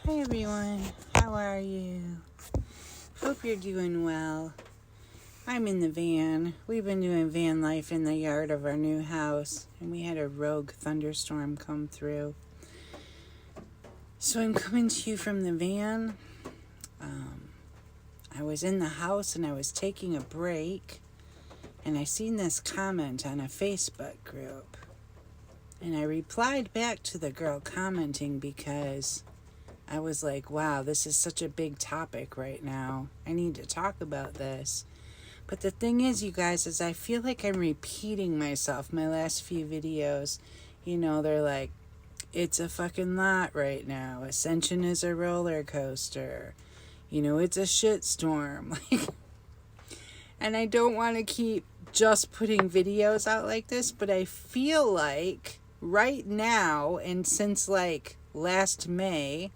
Hi everyone, how are you? Hope you're doing well. I'm in the van. We've been doing van life in the yard of our new house, and we had a rogue thunderstorm come through. So I'm coming to you from the van. I was in the house and I was taking a break, and I seen this comment on a Facebook group. And I replied back to the girl commenting because I was like, wow, this is such a big topic right now. I need to talk about this. But the thing is, you guys, is I feel like I'm repeating myself. My last few videos, they're like, it's a fucking lot right now. Ascension is a roller coaster. It's a shitstorm. And I don't want to keep just putting videos out like this, but I feel like right now, and since like last May,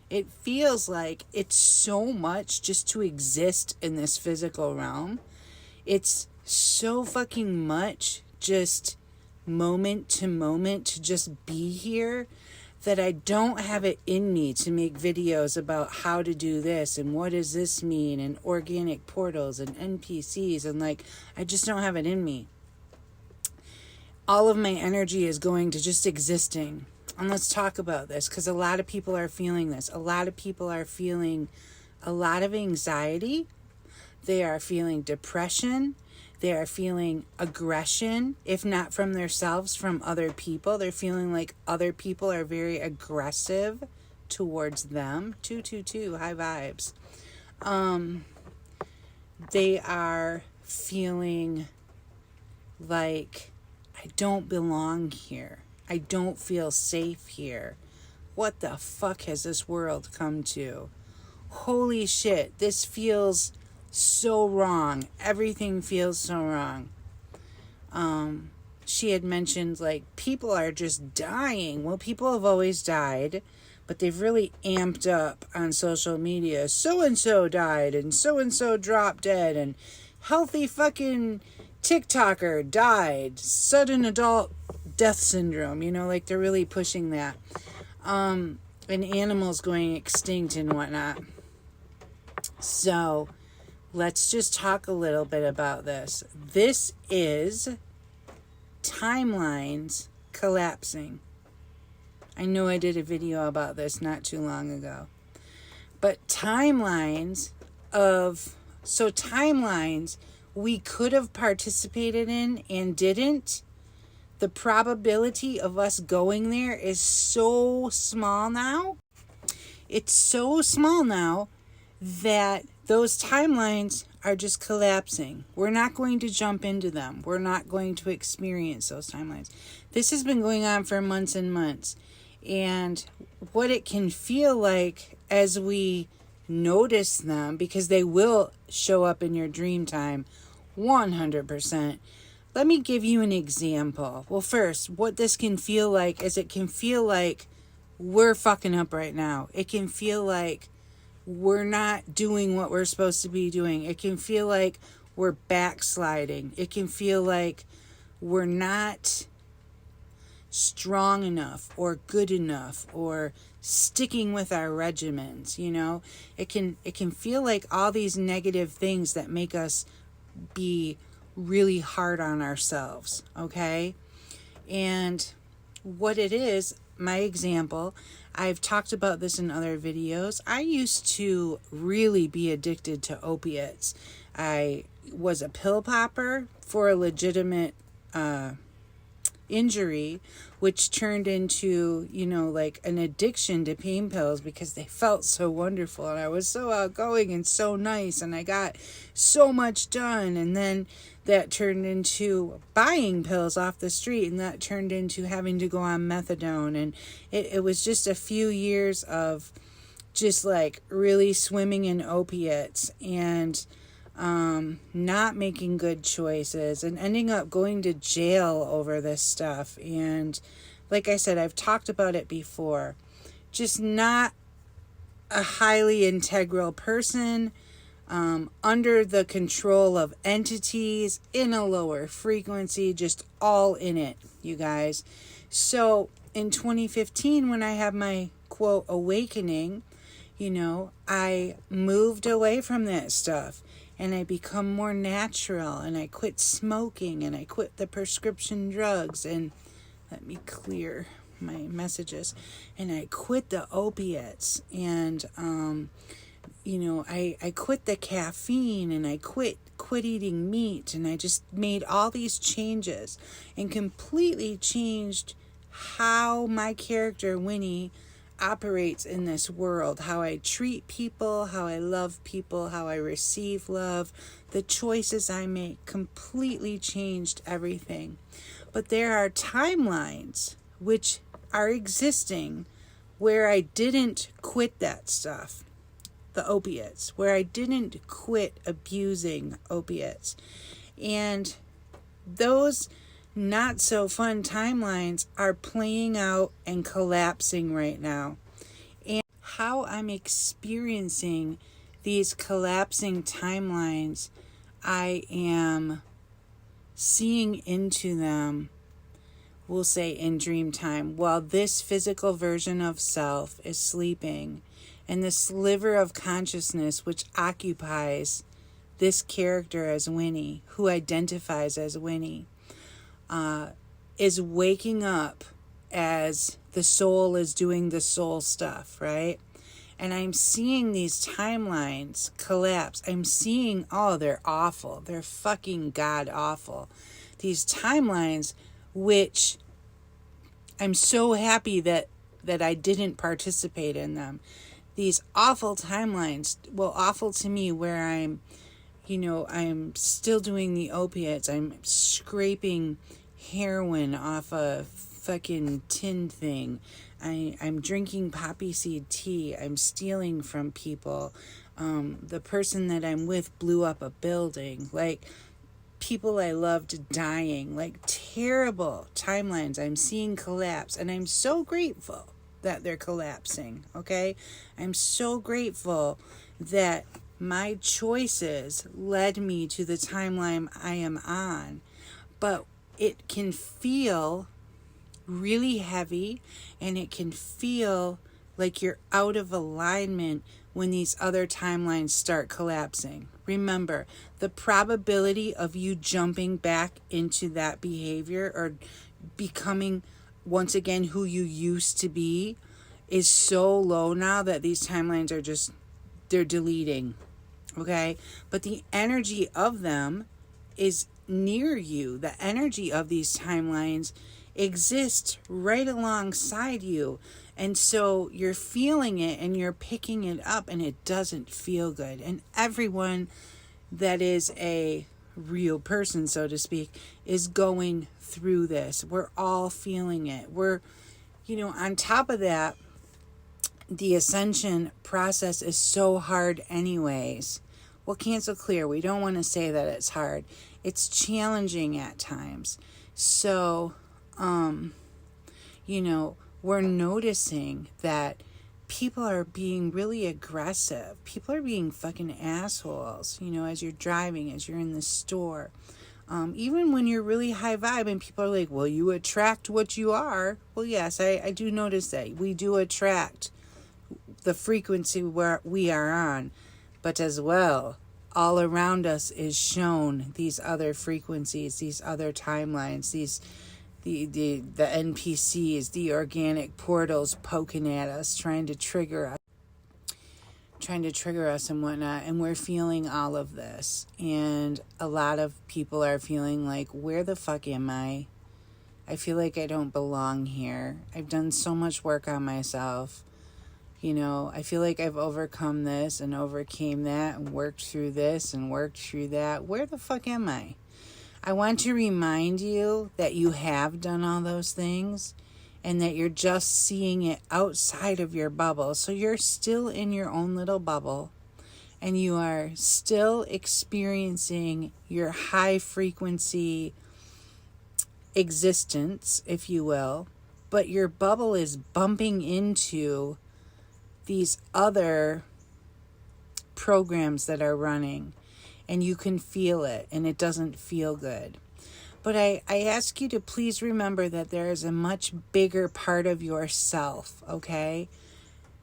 it feels like it's so much just to exist in this physical realm. It's so fucking much just moment to moment to just be here that I don't have it in me to make videos about how to do this and what does this mean and organic portals and NPCs, and I just don't have it in me. All of my energy is going to just existing. And let's talk about this, because a lot of people are feeling this. A lot of people are feeling a lot of anxiety. They are feeling depression. They are feeling aggression, if not from themselves, from other people. They're feeling like other people are very aggressive towards them. 222, high vibes. They are feeling like, I don't belong here. I don't feel safe here. What the fuck has this world come to? Holy shit, this feels so wrong. Everything feels so wrong. She had mentioned people are just dying. Well, people have always died, but they've really amped up on social media. So-and-so died and so-and-so dropped dead and healthy fucking TikToker died. Sudden adult death syndrome, they're really pushing that. And animals going extinct and whatnot. So let's just talk a little bit about this. This is timelines collapsing. I know I did a video about this not too long ago. But timelines we could have participated in and didn't. The probability of us going there is so small now. It's so small now that those timelines are just collapsing. We're not going to jump into them. We're not going to experience those timelines. This has been going on for months and months. And what it can feel like as we notice them, because they will show up in your dream time 100%. Let me give you an example. Well, first, what this can feel like is it can feel like we're fucking up right now. It can feel like we're not doing what we're supposed to be doing. It can feel like we're backsliding. It can feel like we're not strong enough or good enough or sticking with our regimens, It can feel like all these negative things that make us be really hard on ourselves, okay? And what it is, my example, I've talked about this in other videos. I used to really be addicted to opiates. I was a pill popper for a legitimate injury, which turned into, an addiction to pain pills because they felt so wonderful. And I was so outgoing and so nice, and I got so much done. And then that turned into buying pills off the street, and that turned into having to go on methadone. And it was just a few years of just really swimming in opiates and not making good choices and ending up going to jail over this stuff. And like I said, I've talked about it before. Just not a highly integral person, under the control of entities in a lower frequency, just all in it, you guys. So in 2015, when I had my quote awakening, I moved away from that stuff and I become more natural, and I quit smoking, and I quit the prescription drugs, and let me clear my messages, and I quit the opiates, and I quit the caffeine, and I quit eating meat, and I just made all these changes and completely changed how my character Winnie operates in this world, how I treat people, how I love people, how I receive love. The choices I make completely changed everything. But there are timelines which are existing where I didn't quit that stuff, the opiates, where I didn't quit abusing opiates. And those not so fun timelines are playing out and collapsing right now. And how I'm experiencing these collapsing timelines, I am seeing into them, we'll say in dream time, while this physical version of self is sleeping, and the sliver of consciousness which occupies this character as Winnie, who identifies as Winnie, is waking up as the soul is doing the soul stuff, right? And I'm seeing these timelines collapse. I'm seeing, they're awful. They're fucking god awful. These timelines, which I'm so happy that I didn't participate in them. These awful timelines, awful to me, where I'm still doing the opiates. I'm scraping heroin off a fucking tin thing. I'm drinking poppy seed tea. I'm stealing from people. The person that I'm with blew up a building. Like, people I loved dying. Like, terrible timelines I'm seeing collapse. And I'm so grateful that they're collapsing, okay? I'm so grateful that my choices led me to the timeline I am on. But it can feel really heavy, and it can feel like you're out of alignment when these other timelines start collapsing. Remember, the probability of you jumping back into that behavior or becoming once again who you used to be is so low now that these timelines are just, they're deleting. Okay? But the energy of them is near you. The energy of these timelines exists right alongside you. And so you're feeling it and you're picking it up, and it doesn't feel good. And everyone that is a real person, so to speak, is going through this. We're all feeling it. We're, on top of that, the ascension process is so hard anyways. Well, cancel clear. We don't want to say that it's hard. It's challenging at times. So, we're noticing that people are being really aggressive. People are being fucking assholes, as you're driving, as you're in the store. Even when you're really high vibe and people are like, well, you attract what you are. Well, yes, I do notice that. We do attract the frequency where we are on. But as well, all around us is shown these other frequencies, these other timelines, the NPCs, the organic portals poking at us, trying to trigger us and whatnot. And we're feeling all of this. And a lot of people are feeling like, where the fuck am I? I feel like I don't belong here. I've done so much work on myself. I feel like I've overcome this and overcame that and worked through this and worked through that. Where the fuck am I? I want to remind you that you have done all those things and that you're just seeing it outside of your bubble. So you're still in your own little bubble and you are still experiencing your high frequency existence, if you will, but your bubble is bumping into these other programs that are running, and you can feel it, and it doesn't feel good. But I ask you to please remember that there is a much bigger part of yourself, okay?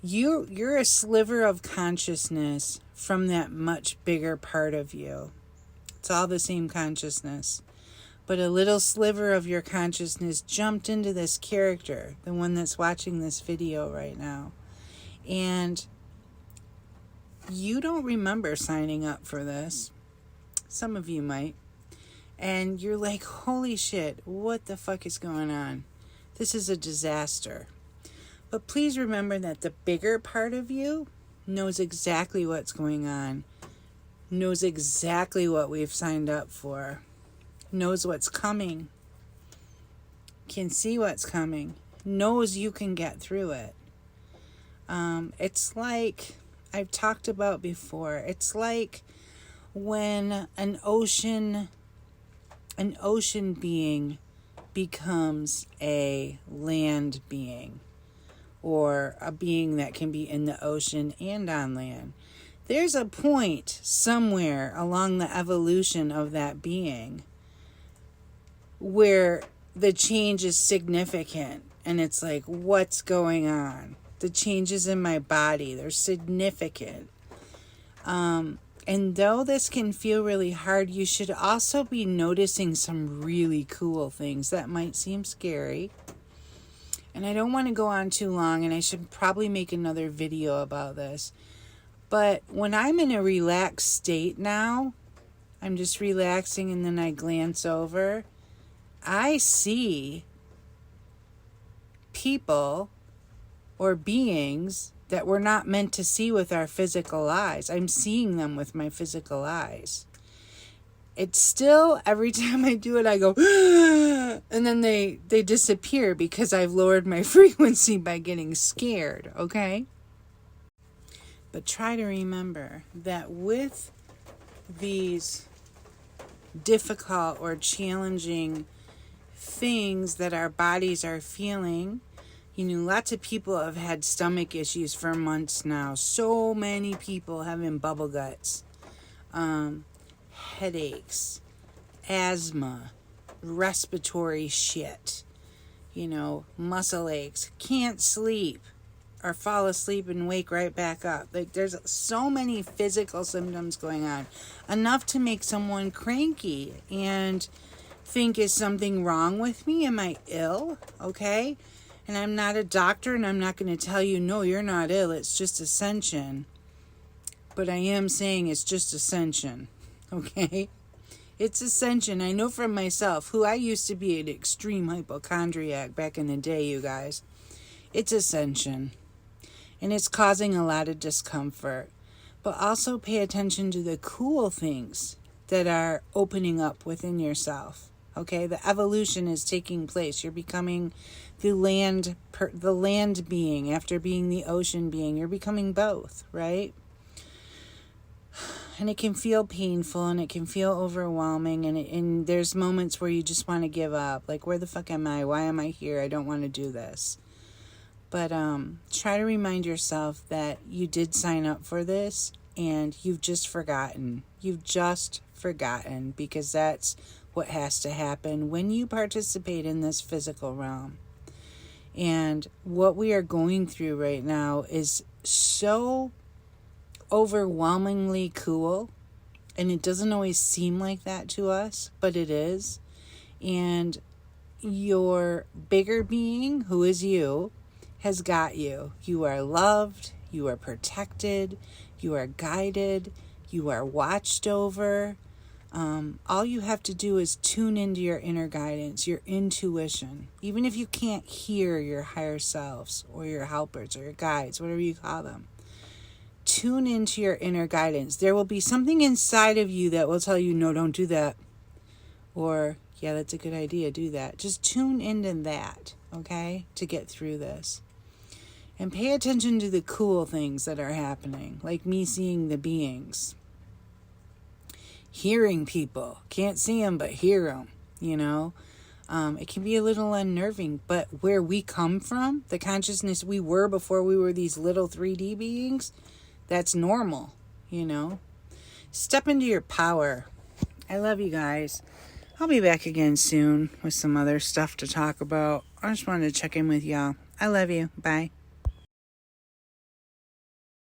You're a sliver of consciousness from that much bigger part of you. It's all the same consciousness. But a little sliver of your consciousness jumped into this character, the one that's watching this video right now. And you don't remember signing up for this. Some of you might. And you're like, holy shit, what the fuck is going on? This is a disaster. But please remember that the bigger part of you knows exactly what's going on, knows exactly what we've signed up for, knows what's coming, can see what's coming, knows you can get through it. It's like I've talked about before. It's like when an ocean being becomes a land being, or a being that can be in the ocean and on land. There's a point somewhere along the evolution of that being where the change is significant, and it's like, what's going on? The changes in my body, they're significant. And though this can feel really hard, you should also be noticing some really cool things that might seem scary. And I don't want to go on too long, and I should probably make another video about this. But when I'm in a relaxed state now, I'm just relaxing and then I glance over, I see people or beings that we're not meant to see with our physical eyes. I'm seeing them with my physical eyes. It's still, every time I do it, I go, and then they disappear because I've lowered my frequency by getting scared, okay? But try to remember that with these difficult or challenging things that our bodies are feeling, lots of people have had stomach issues for months now. So many people having bubble guts. Headaches, asthma, respiratory shit, muscle aches, can't sleep or fall asleep and wake right back up. Like, there's so many physical symptoms going on, enough to make someone cranky and think, is something wrong with me? Am I ill? Okay. And I'm not a doctor, and I'm not going to tell you, no, you're not ill. It's just ascension. But I am saying it's just ascension. Okay? It's ascension. I know from myself, who I used to be an extreme hypochondriac back in the day, you guys. It's ascension. And it's causing a lot of discomfort. But also pay attention to the cool things that are opening up within yourself. Okay? The evolution is taking place. You're becoming the land being after being the ocean being. You're becoming both, right? And it can feel painful, and it can feel overwhelming, and there's moments where you just want to give up. Like, where the fuck am I? Why am I here? I don't want to do this. But try to remind yourself that you did sign up for this, and you've just forgotten. You've just forgotten, because that's what has to happen when you participate in this physical realm. And what we are going through right now is so overwhelmingly cool, and it doesn't always seem like that to us, but it is. And your bigger being, who is you, has got you. You are loved, you are protected, you are guided, you are watched over. All you have to do is tune into your inner guidance, your intuition. Even if you can't hear your higher selves or your helpers or your guides, whatever you call them, tune into your inner guidance. There will be something inside of you that will tell you, no, don't do that. Or, yeah, that's a good idea, do that. Just tune into that, okay, to get through this. And pay attention to the cool things that are happening, like me seeing the beings. Hearing people. Can't see them, but hear them, It can be a little unnerving, but where we come from, the consciousness we were before we were these little 3D beings, that's normal, Step into your power. I love you guys. I'll be back again soon with some other stuff to talk about. I just wanted to check in with y'all. I love you. Bye.